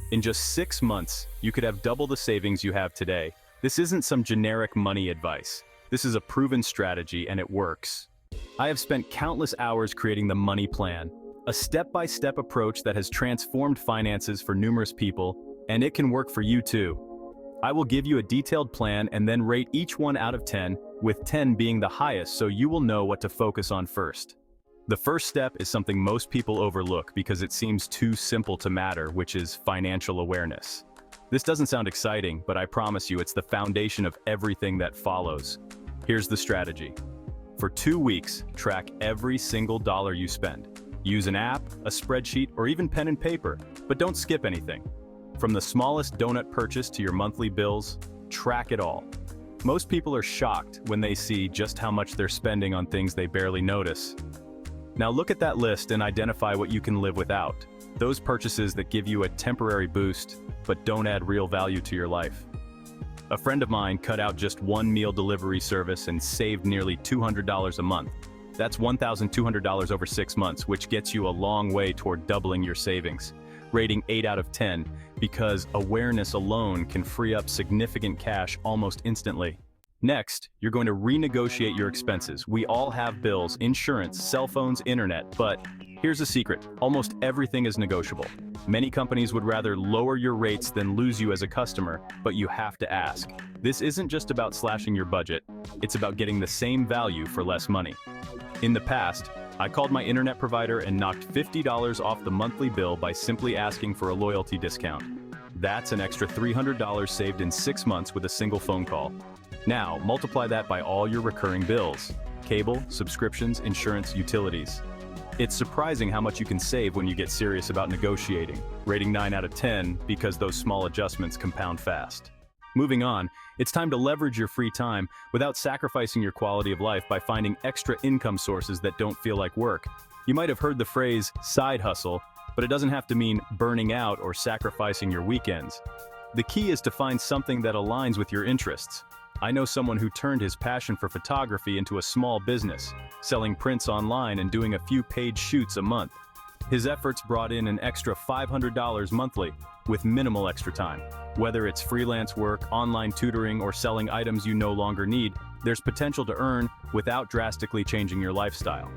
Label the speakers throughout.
Speaker 1: In just 6 months, you could have double the savings you have today. This isn't some generic money advice. This is a proven strategy and it works. I have spent countless hours creating the money plan, a step-by-step approach that has transformed finances for numerous people, and it can work for you too. I will give you a detailed plan and then rate each one out of 10, with 10 being the highest so you will know what to focus on first. The first step is something most people overlook because it seems too simple to matter, which is financial awareness. This doesn't sound exciting, but I promise you it's the foundation of everything that follows. Here's the strategy. For 2 weeks, track every single dollar you spend. Use an app, a spreadsheet, or even pen and paper, but don't skip anything. From the smallest donut purchase to your monthly bills, track it all. Most people are shocked when they see just how much they're spending on things they barely notice. Now look at that list and identify what you can live without. Those purchases that give you a temporary boost, but don't add real value to your life. A friend of mine cut out just one meal delivery service and saved nearly $200 a month. That's $1,200 over 6 months, which gets you a long way toward doubling your savings. Rating 8 out of 10, because awareness alone can free up significant cash almost instantly. Next, you're going to renegotiate your expenses. We all have bills, insurance, cell phones, internet, but here's a secret. Almost everything is negotiable. Many companies would rather lower your rates than lose you as a customer, but you have to ask. This isn't just about slashing your budget, it's about getting the same value for less money. In the past, I called my internet provider and knocked $50 off the monthly bill by simply asking for a loyalty discount. That's an extra $300 saved in 6 months with a single phone call. Now, multiply that by all your recurring bills: cable, subscriptions, insurance, utilities. It's surprising how much you can save when you get serious about negotiating, rating 9 out of 10 because those small adjustments compound fast. Moving on, it's time to leverage your free time without sacrificing your quality of life by finding extra income sources that don't feel like work. You might have heard the phrase side hustle, but it doesn't have to mean burning out or sacrificing your weekends. The key is to find something that aligns with your interests. I know someone who turned his passion for photography into a small business, selling prints online and doing a few paid shoots a month. His efforts brought in an extra $500 monthly, with minimal extra time. Whether it's freelance work, online tutoring, or selling items you no longer need, there's potential to earn without drastically changing your lifestyle.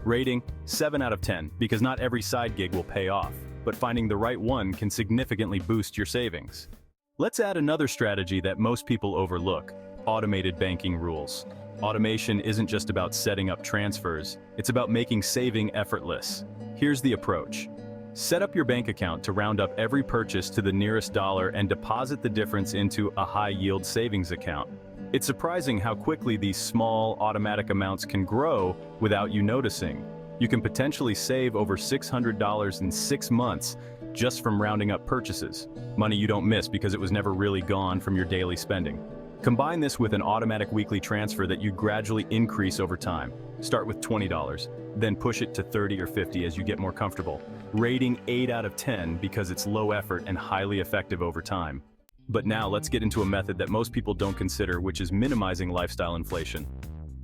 Speaker 1: Rating 7 out of 10, because not every side gig will pay off, but finding the right one can significantly boost your savings. Let's add another strategy that most people overlook: automated banking rules. Automation isn't just about setting up transfers, it's about making saving effortless. Here's the approach. Set up your bank account to round up every purchase to the nearest dollar and deposit the difference into a high-yield savings account. It's surprising how quickly these small, automatic amounts can grow without you noticing. You can potentially save over $600 in 6 months just from rounding up purchases, money you don't miss because it was never really gone from your daily spending. Combine this with an automatic weekly transfer that you gradually increase over time. Start with $20, then push it to $30 or $50 as you get more comfortable. Rating 8 out of 10 because it's low effort and highly effective over time. But now let's get into a method that most people don't consider, which is minimizing lifestyle inflation.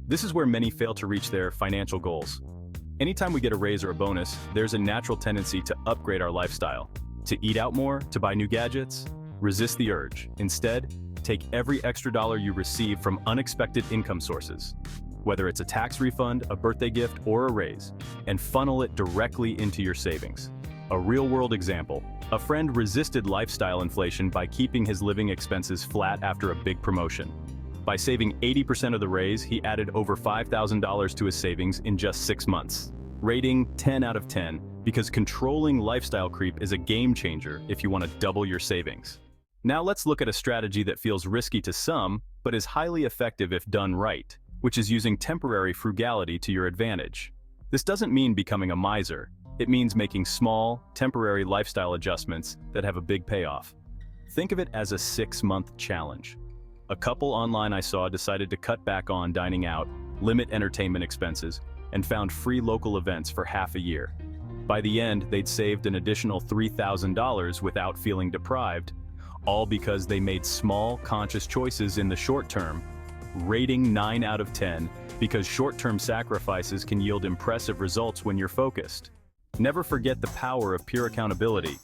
Speaker 1: This is where many fail to reach their financial goals. Anytime we get a raise or a bonus, there's a natural tendency to upgrade our lifestyle. To eat out more, to buy new gadgets? Resist the urge. Instead, take every extra dollar you receive from unexpected income sources, whether it's a tax refund, a birthday gift, or a raise, and funnel it directly into your savings. A real-world example: a friend resisted lifestyle inflation by keeping his living expenses flat after a big promotion. By saving 80% of the raise, he added over $5,000 to his savings in just 6 months. Rating 10 out of 10, because controlling lifestyle creep is a game changer if you want to double your savings. Now let's look at a strategy that feels risky to some, but is highly effective if done right, which is using temporary frugality to your advantage. This doesn't mean becoming a miser. It means making small, temporary lifestyle adjustments that have a big payoff. Think of it as a 6-month challenge. A couple online I saw decided to cut back on dining out, limit entertainment expenses, and found free local events for half a year. By the end, they'd saved an additional $3,000 without feeling deprived, all because they made small, conscious choices in the short term. Rating 9 out of 10, because short-term sacrifices can yield impressive results when you're focused. Never forget the power of peer accountability.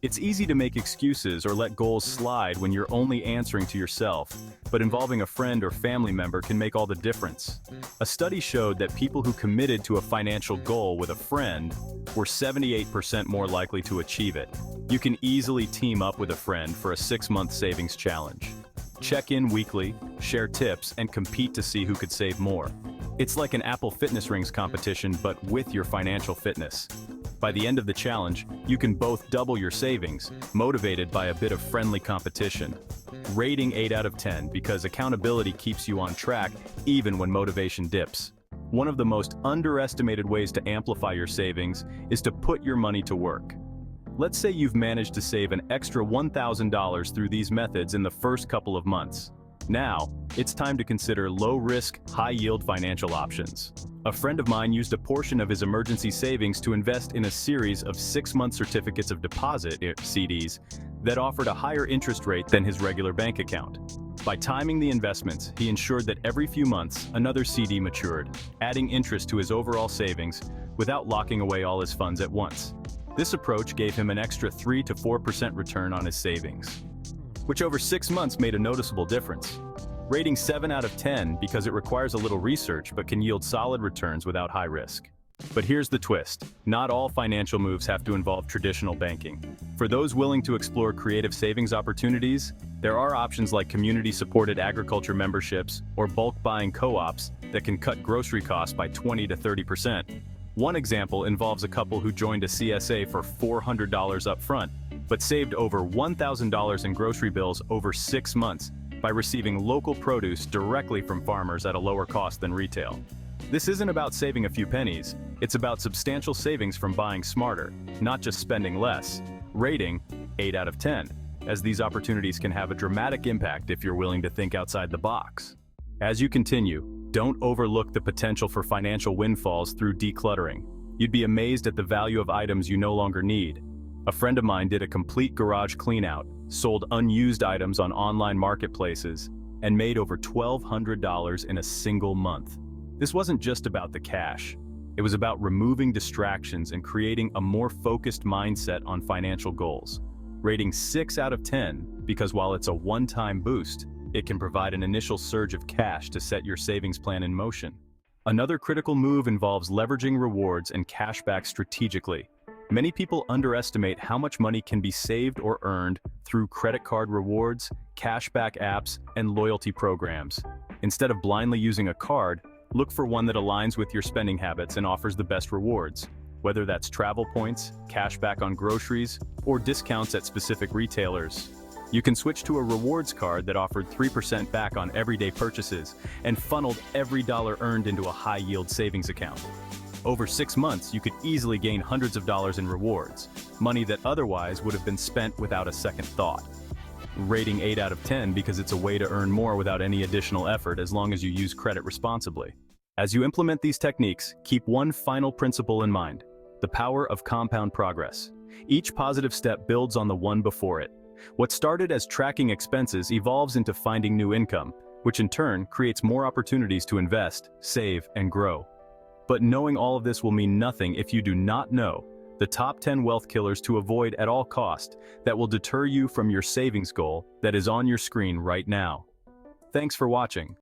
Speaker 1: It's easy to make excuses or let goals slide when you're only answering to yourself, but involving a friend or family member can make all the difference. A study showed that people who committed to a financial goal with a friend were 78% more likely to achieve it. You can easily team up with a friend for a 6-month savings challenge. Check in weekly, share tips, and compete to see who could save more. It's like an Apple Fitness Rings competition, but with your financial fitness. By the end of the challenge, you can both double your savings, motivated by a bit of friendly competition. Rating 8 out of 10 because accountability keeps you on track even when motivation dips. One of the most underestimated ways to amplify your savings is to put your money to work. Let's say you've managed to save an extra $1,000 through these methods in the first couple of months. Now, it's time to consider low-risk, high-yield financial options. A friend of mine used a portion of his emergency savings to invest in a series of 6-month certificates of deposit, CDs, that offered a higher interest rate than his regular bank account. By timing the investments, he ensured that every few months, another CD matured, adding interest to his overall savings without locking away all his funds at once. This approach gave him an extra 3 to 4% return on his savings, which over 6 months made a noticeable difference. Rating 7 out of 10 because it requires a little research but can yield solid returns without high risk. But here's the twist. Not all financial moves have to involve traditional banking. For those willing to explore creative savings opportunities, there are options like community-supported agriculture memberships or bulk buying co-ops that can cut grocery costs by 20 to 30%. One example involves a couple who joined a CSA for $400 up front, but saved over $1,000 in grocery bills over 6 months by receiving local produce directly from farmers at a lower cost than retail. This isn't about saving a few pennies, it's about substantial savings from buying smarter, not just spending less. Rating 8 out of 10, as these opportunities can have a dramatic impact if you're willing to think outside the box. As you continue, don't overlook the potential for financial windfalls through decluttering. You'd be amazed at the value of items you no longer need. A friend of mine did a complete garage cleanout, sold unused items on online marketplaces, and made over $1,200 in a single month. This wasn't just about the cash. It was about removing distractions and creating a more focused mindset on financial goals. Rating 6 out of 10 because while it's a one-time boost, it can provide an initial surge of cash to set your savings plan in motion. Another critical move involves leveraging rewards and cashback strategically. Many people underestimate how much money can be saved or earned through credit card rewards, cashback apps, and loyalty programs. Instead of blindly using a card, look for one that aligns with your spending habits and offers the best rewards. Whether that's travel points, cashback on groceries, or discounts at specific retailers. You can switch to a rewards card that offered 3% back on everyday purchases and funneled every dollar earned into a high-yield savings account. Over 6 months, you could easily gain hundreds of dollars in rewards, money that otherwise would have been spent without a second thought. Rating 8 out of 10 because it's a way to earn more without any additional effort as long as you use credit responsibly. As you implement these techniques, keep one final principle in mind: the power of compound progress. Each positive step builds on the one before it. What started as tracking expenses evolves into finding new income, which in turn creates more opportunities to invest, save, and grow. But knowing all of this will mean nothing if you do not know the top 10 wealth killers to avoid at all cost that will deter you from your savings goal that is on your screen right now. Thanks for watching.